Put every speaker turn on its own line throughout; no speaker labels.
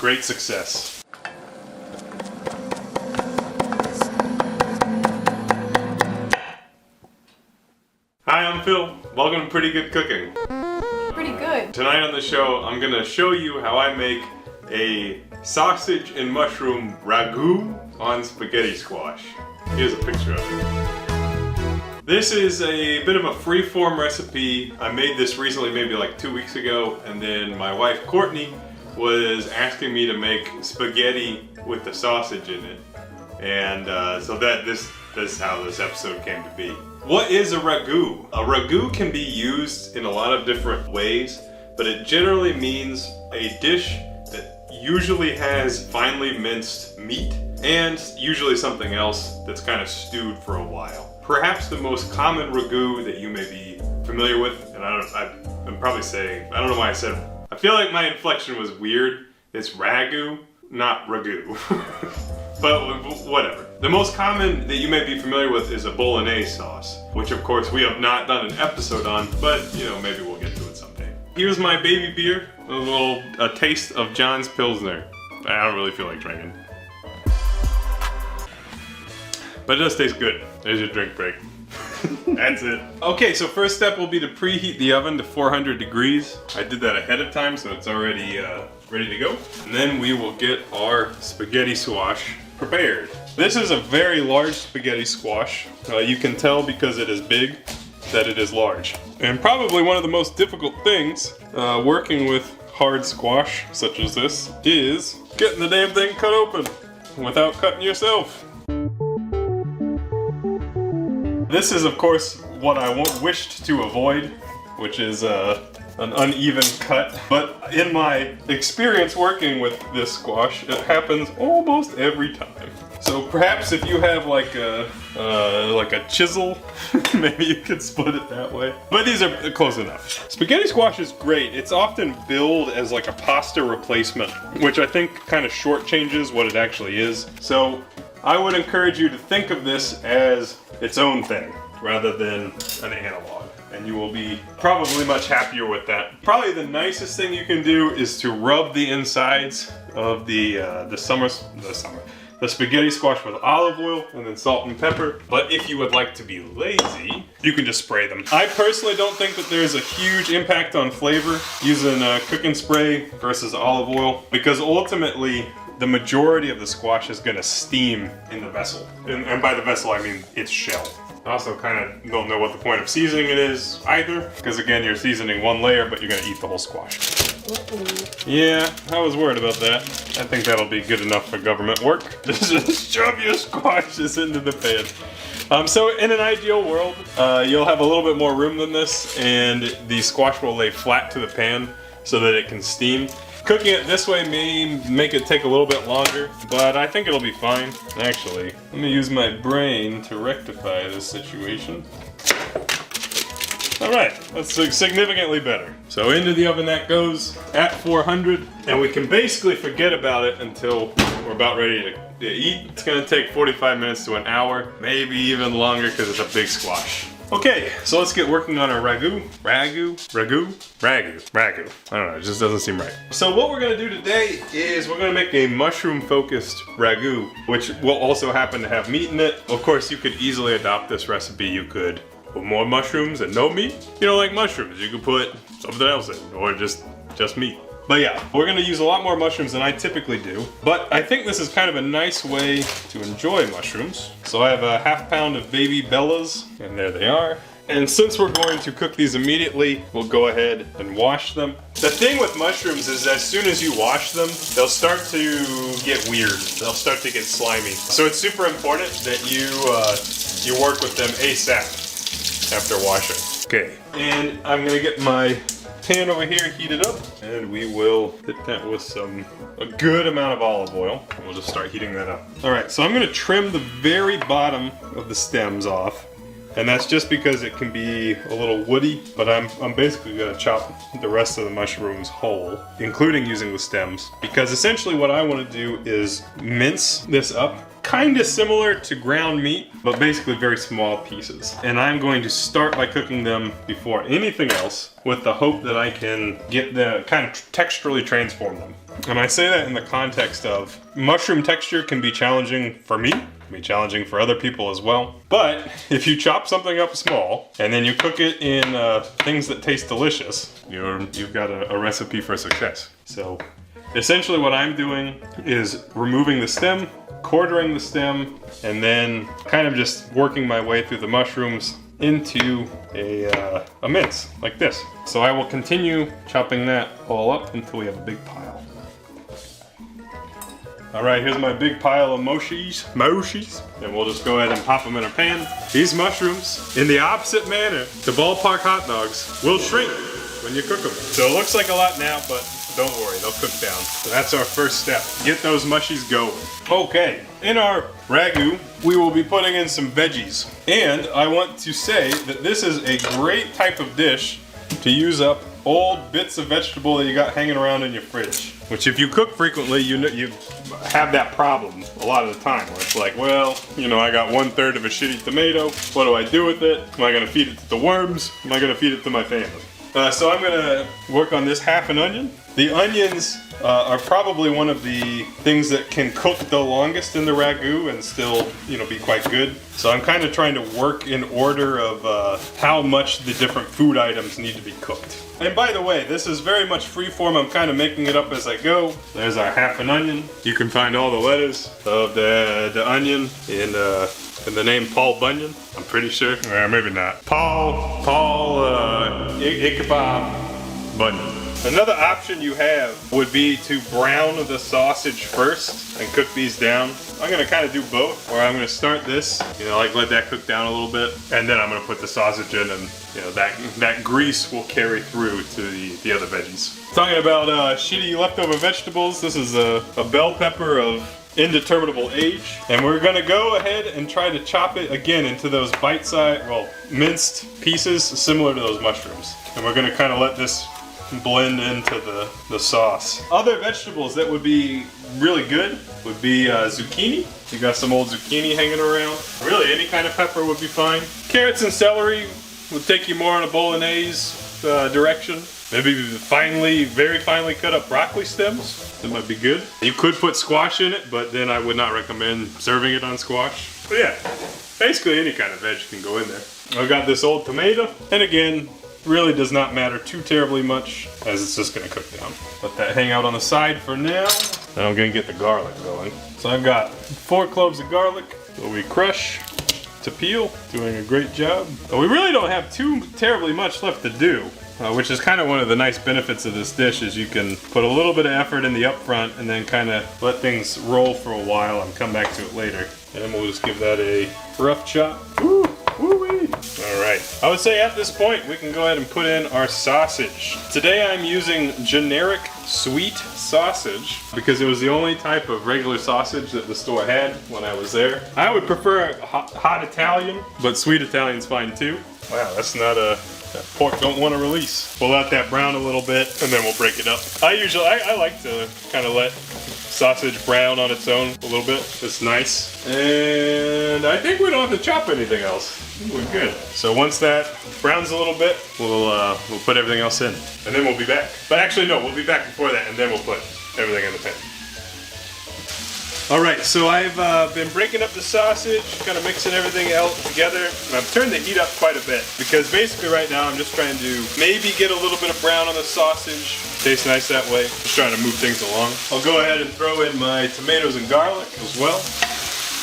great success. Hi, I'm Phil. Welcome to Pretty Good Cooking.
Pretty good.
Tonight on the show, I'm gonna show you how I make a sausage and mushroom ragu on spaghetti squash. Here's a picture of it. This is a bit of a free-form recipe. I made this recently, maybe like 2 weeks ago, and then my wife Courtney was asking me to make spaghetti with the sausage in it. And so this is how this episode came to be. What is a ragu? A ragu can be used in a lot of different ways, but it generally means a dish that usually has finely minced meat and usually something else that's kind of stewed for a while. Perhaps the most common ragu that you may be familiar with, and I'm probably saying, I don't know why I said, I feel like my inflection was weird. It's ragu, not ragu. But whatever. The most common that you may be familiar with is a bolognese sauce, which of course we have not done an episode on, but you know, maybe we'll get to it someday. Here's my baby beer, a taste of John's Pilsner. I don't really feel like drinking. But it does taste good. There's your drink break. That's it. Okay, so first step will be to preheat the oven to 400 degrees. I did that ahead of time, so it's already ready to go. And then we will get our spaghetti squash prepared. This is a very large spaghetti squash. You can tell because it is big that it is large. And probably one of the most difficult things working with hard squash such as this is getting the damn thing cut open without cutting yourself. This is, of course, what I wished to avoid, which is an uneven cut. But in my experience working with this squash, it happens almost every time. So perhaps if you have like a chisel, maybe you could split it that way. But these are close enough. Spaghetti squash is great. It's often billed as like a pasta replacement, which I think kind of shortchanges what it actually is. So I would encourage you to think of this as its own thing rather than an analog, and you will be probably much happier with that. Probably the nicest thing you can do is to rub the insides of the spaghetti squash with olive oil and then salt and pepper. But if you would like to be lazy, you can just spray them. I personally don't think that there's a huge impact on flavor using cooking spray versus olive oil, because ultimately the majority of the squash is going to steam in the vessel. And by the vessel, I mean its shell. I also kind of don't know what the point of seasoning it is either, because again, you're seasoning one layer, but you're going to eat the whole squash. Yeah, I was worried about that. I think that'll be good enough for government work. Just shove your squashes into the pan. So in an ideal world, you'll have a little bit more room than this, and the squash will lay flat to the pan so that it can steam. Cooking it this way may make it take a little bit longer, but I think it'll be fine. Actually, let me use my brain to rectify this situation. Alright, that's significantly better. So into the oven that goes at 400, and we can basically forget about it until we're about ready to eat. It's gonna take 45 minutes to an hour, maybe even longer because it's a big squash. Okay, so let's get working on our ragu. Ragu. I don't know, it just doesn't seem right. So what we're gonna do today is we're gonna make a mushroom-focused ragu, which will also happen to have meat in it. Of course, you could easily adopt this recipe. You could put more mushrooms and no meat. If you don't like mushrooms, you could put something else in, or just meat. But yeah, we're gonna use a lot more mushrooms than I typically do, but I think this is kind of a nice way to enjoy mushrooms. So I have a half pound of baby bellas, and there they are. And since we're going to cook these immediately, we'll go ahead and wash them. The thing with mushrooms is as soon as you wash them, they'll start to get weird. They'll start to get slimy. So it's super important that you work with them ASAP after washing. Okay, and I'm gonna get my pan over here heated up, and we will hit that with a good amount of olive oil. We'll just start heating that up. All right, so I'm gonna trim the very bottom of the stems off. and that's just because it can be a little woody, but I'm basically gonna chop the rest of the mushrooms whole, including using the stems, because essentially what I wanna do is mince this up, kind of similar to ground meat, but basically very small pieces. And I'm going to start by cooking them before anything else with the hope that I can get the kind of texturally transform them. And I say that in the context of mushroom texture can be challenging for me, can be challenging for other people as well. But if you chop something up small and then you cook it in things that taste delicious, you've got a recipe for success. So essentially what I'm doing is removing the stem, quartering the stem, and then kind of just working my way through the mushrooms into a mince like this. So I will continue chopping that all up until we have a big pile. All right, here's my big pile of moshis, and we'll just go ahead and pop them in a pan. These mushrooms, in the opposite manner to ballpark hot dogs, will shrink when you cook them. So it looks like a lot now, but don't worry, they'll cook down. So that's our first step. Get those mushies going. Okay, in our ragu, we will be putting in some veggies. And I want to say that this is a great type of dish to use up old bits of vegetable that you got hanging around in your fridge. Which if you cook frequently, you have that problem a lot of the time where it's like, well, I got 1/3 of a shitty tomato. What do I do with it? Am I gonna feed it to the worms? Am I gonna feed it to my family? So I'm gonna work on this half an onion. The onions are probably one of the things that can cook the longest in the ragu and still, be quite good. So I'm kind of trying to work in order of how much the different food items need to be cooked. And by the way, this is very much freeform. I'm kind of making it up as I go. There's our half an onion. You can find all the letters of the onion in the name Paul Bunyan, I'm pretty sure. Maybe not. Paul Ichabod Bunyan. Another option you have would be to brown the sausage first and cook these down. I'm gonna kind of do both, or I'm gonna start this, let that cook down a little bit, and then I'm gonna put the sausage in, and that grease will carry through to the other veggies. Talking about shitty leftover vegetables, this is a bell pepper of indeterminable age, and we're gonna go ahead and try to chop it again into those bite-sized, minced pieces similar to those mushrooms. And we're gonna kind of let this blend into the sauce. Other vegetables that would be really good would be zucchini. You got some old zucchini hanging around. Really, any kind of pepper would be fine. Carrots and celery would take you more in a bolognese direction. Maybe very finely cut up broccoli stems. That might be good. You could put squash in it, but then I would not recommend serving it on squash. But yeah, basically any kind of veg can go in there. I've got this old tomato, and again, really does not matter too terribly much, as it's just gonna cook down. Let that hang out on the side for now. Then I'm gonna get the garlic going. So I've got 4 cloves of garlic that we crush to peel, doing a great job. But we really don't have too terribly much left to do, which is kind of one of the nice benefits of this dish, is you can put a little bit of effort in the upfront and then kind of let things roll for a while and come back to it later. And we'll just give that a rough chop. Woo! Woo-wee! Alright, I would say at this point we can go ahead and put in our sausage. Today I'm using generic sweet sausage because it was the only type of regular sausage that the store had when I was there. I would prefer hot Italian, but sweet Italian's fine too. Wow, that's not that pork don't want to release. We'll let that brown a little bit and then we'll break it up. I like to kind of let sausage brown on its own a little bit. It's nice. And I think we don't have to chop anything else. We're good. So once that browns a little bit, we'll put everything else in. And then we'll be back. But actually no, we'll be back before that and then we'll put everything in the pan. Alright, so I've been breaking up the sausage, kind of mixing everything else together. And I've turned the heat up quite a bit because basically right now I'm just trying to maybe get a little bit of brown on the sausage. Tastes nice that way. Just trying to move things along. I'll go ahead and throw in my tomatoes and garlic as well.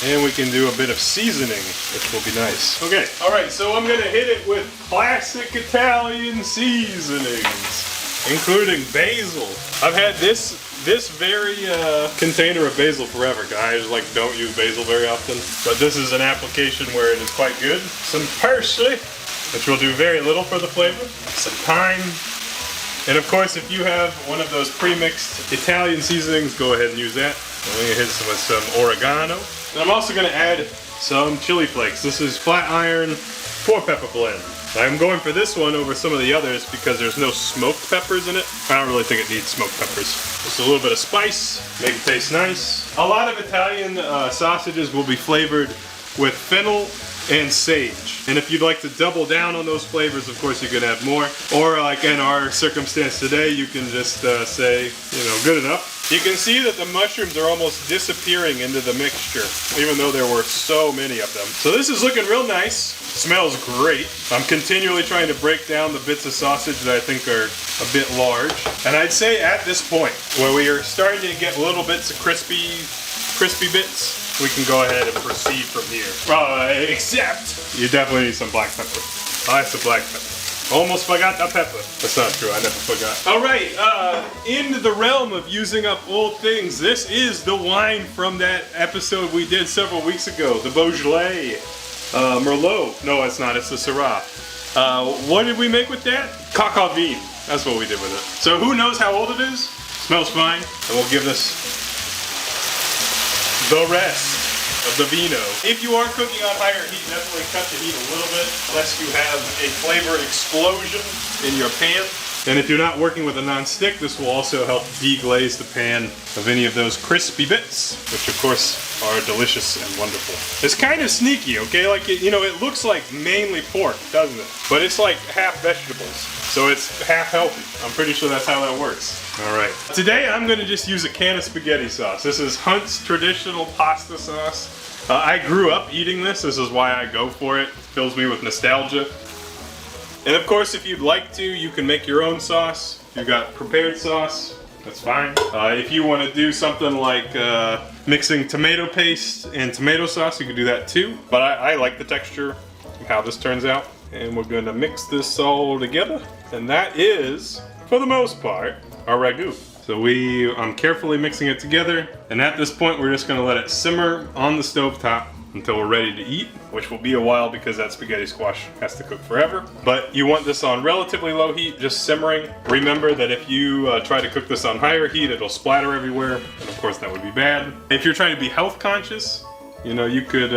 And we can do a bit of seasoning, which will be nice. Okay, alright, so I'm gonna hit it with classic Italian seasonings, including basil. I've had this very container of basil forever, guys. Don't use basil very often. But this is an application where it is quite good. Some parsley, which will do very little for the flavor. Some thyme. And of course, if you have one of those pre-mixed Italian seasonings, go ahead and use that. I'm gonna hit some with some oregano. And I'm also gonna add some chili flakes. This is flat iron 4 pepper blend. I'm going for this one over some of the others because there's no smoked peppers in it. I don't really think it needs smoked peppers. Just a little bit of spice, make it taste nice. A lot of Italian sausages will be flavored with fennel and sage. And if you'd like to double down on those flavors, of course you can add more. Or like in our circumstance today, you can just say, you know, good enough. You can see that the mushrooms are almost disappearing into the mixture, even though there were so many of them. So this is looking real nice. Smells great. I'm continually trying to break down the bits of sausage that I think are a bit large. And I'd say at this point, where we are starting to get little bits of crispy bits, we can go ahead and proceed from here. Except, you definitely need some black pepper. I have some black pepper. Almost forgot the pepper. That's not true, I never forgot. All right, in the realm of using up old things, this is the wine from that episode we did several weeks ago, the Beaujolais Merlot. No, it's not, it's the Syrah. What did we make with that? Coq au vin. That's what we did with it. So who knows how old it is? Smells fine. And we'll give this the rest of the vino. If you are cooking on higher heat, definitely cut the heat a little bit, lest you have a flavor explosion in your pan. And if you're not working with a non-stick, this will also help deglaze the pan of any of those crispy bits, which of course are delicious and wonderful. It's kind of sneaky, okay? Like, you know, it looks like mainly pork, doesn't it? But it's like half vegetables, so it's half healthy. I'm pretty sure that's how that works. All right. Today I'm gonna just use a can of spaghetti sauce. This is Hunt's traditional pasta sauce. I grew up eating this. This is why I go for it. It fills me with nostalgia. And of course, if you'd like to, you can make your own sauce. If you've got prepared sauce, that's fine. If you want to do something like mixing tomato paste and tomato sauce, you can do that too. But I like the texture of how this turns out. And we're gonna mix this all together. And that is, for the most part, our ragu. So I'm carefully mixing it together. And at this point, we're just gonna let it simmer on the stovetop until we're ready to eat, which will be a while because that spaghetti squash has to cook forever. But you want this on relatively low heat, just simmering. Remember that if you try to cook this on higher heat, it'll splatter everywhere, and of course that would be bad. If you're trying to be health conscious, you know, you could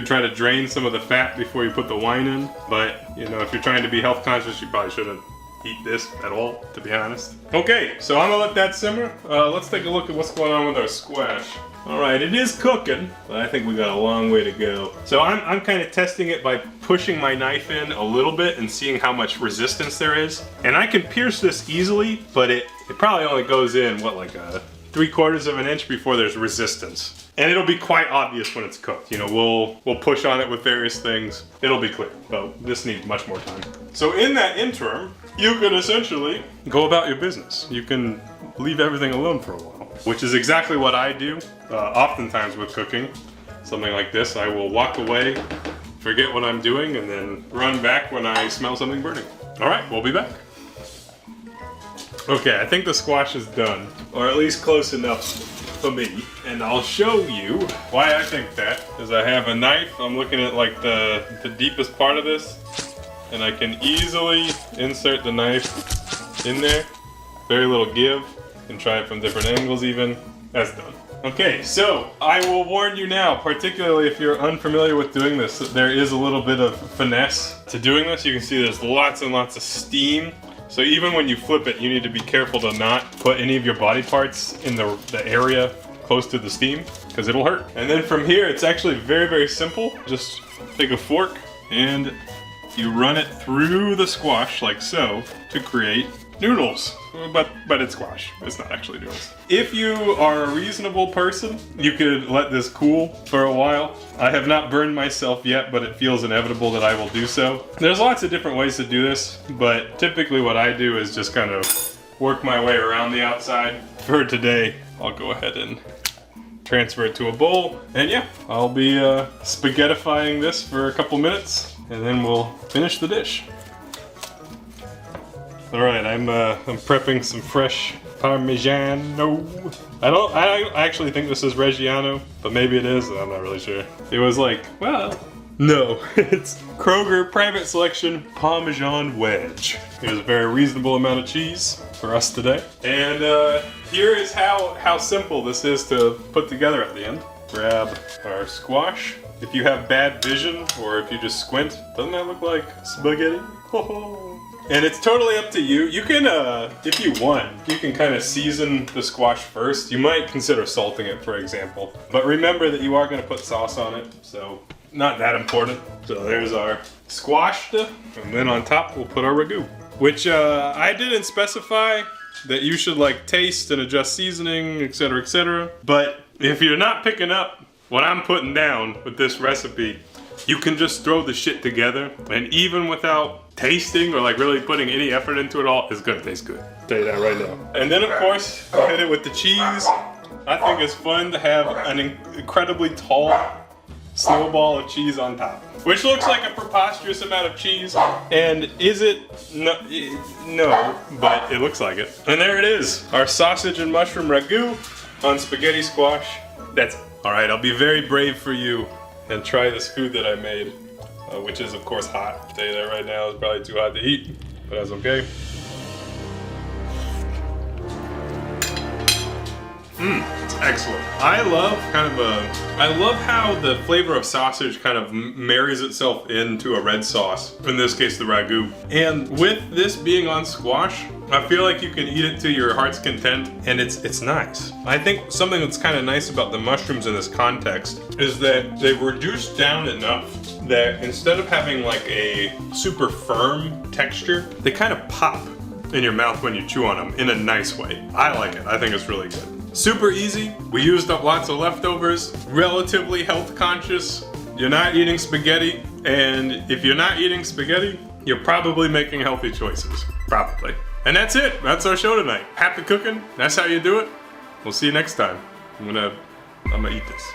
try to drain some of the fat before you put the wine in, but you know, if you're trying to be health conscious, you probably shouldn't eat this at all, to be honest. Okay, so I'm gonna let that simmer. Let's take a look at what's going on with our squash. All right, it is cooking, but I think we got a long way to go. So I'm kind of testing it by pushing my knife in a little bit and seeing how much resistance there is. And I can pierce this easily, but it probably only goes in, what, like a 3/4 of an inch before there's resistance. And it'll be quite obvious when it's cooked. You know, we'll push on it with various things. It'll be clear, but this needs much more time. So in that interim, you can essentially go about your business. You can leave everything alone for a while, which is exactly what I do. Oftentimes with cooking, something like this, I will walk away, forget what I'm doing, and then run back when I smell something burning. All right, we'll be back. Okay, I think the squash is done, or at least close enough for me. And I'll show you why I think that, is I have a knife. I'm looking at like the deepest part of this, and I can easily insert the knife in there. Very little give, and try it from different angles even. That's done. Okay, so I will warn you now, particularly if you're unfamiliar with doing this, that there is a little bit of finesse to doing this. You can see there's lots and lots of steam. So even when you flip it, you need to be careful to not put any of your body parts in the area close to the steam, because it'll hurt. And then from here, it's actually very, very simple. Just take a fork and you run it through the squash like so to create noodles. But it's squash. It's not actually noodles. If you are a reasonable person, you could let this cool for a while. I have not burned myself yet, but it feels inevitable that I will do so. There's lots of different ways to do this, but typically what I do is just kind of work my way around the outside. For today, I'll go ahead and transfer it to a bowl. And yeah, I'll be spaghettifying this for a couple minutes, and then we'll finish the dish. All right, I'm prepping some fresh Parmigiano. I actually think this is Reggiano, but maybe it is. I'm not really sure. It was like, well, no, it's Kroger Private Selection Parmesan Wedge. Here's a very reasonable amount of cheese for us today. And here is how simple this is to put together at the end. grab our squash. If you have bad vision or if you just squint, doesn't that look like spaghetti? And it's totally up to you. You can, if you want, you can kind of season the squash first. You might consider salting it, for example. But remember that you are going to put sauce on it, so not that important. So there's our squash, and then on top we'll put our ragu, which I didn't specify that you should like taste and adjust seasoning, etc., etc. But if you're not picking up what I'm putting down with this recipe, you can just throw the shit together, and even without tasting or like really putting any effort into it all, it's gonna taste good. I'll tell you that right now. And then of course, we'll hit it with the cheese. I think it's fun to have an incredibly tall snowball of cheese on top, which looks like a preposterous amount of cheese. And is it? No, but it looks like it. And there it is, our sausage and mushroom ragu on spaghetti squash. That's all right. I'll be very brave for you and try this food that I made, which is of course hot. I'll tell you that right now, it's probably too hot to eat, but that's okay. It's excellent. I love how the flavor of sausage kind of marries itself into a red sauce, in this case the ragu. And with this being on squash, I feel like you can eat it to your heart's content, and it's nice. I think something that's kind of nice about the mushrooms in this context is that they've reduced down enough that instead of having like a super firm texture, they kind of pop in your mouth when you chew on them in a nice way. I like it. I think it's really good. Super easy. We used up lots of leftovers. Relatively health conscious. You're not eating spaghetti, and if you're not eating spaghetti, you're probably making healthy choices. Probably. And that's it. That's our show tonight. Happy cooking. That's how you do it. We'll see you next time. I'm gonna eat this.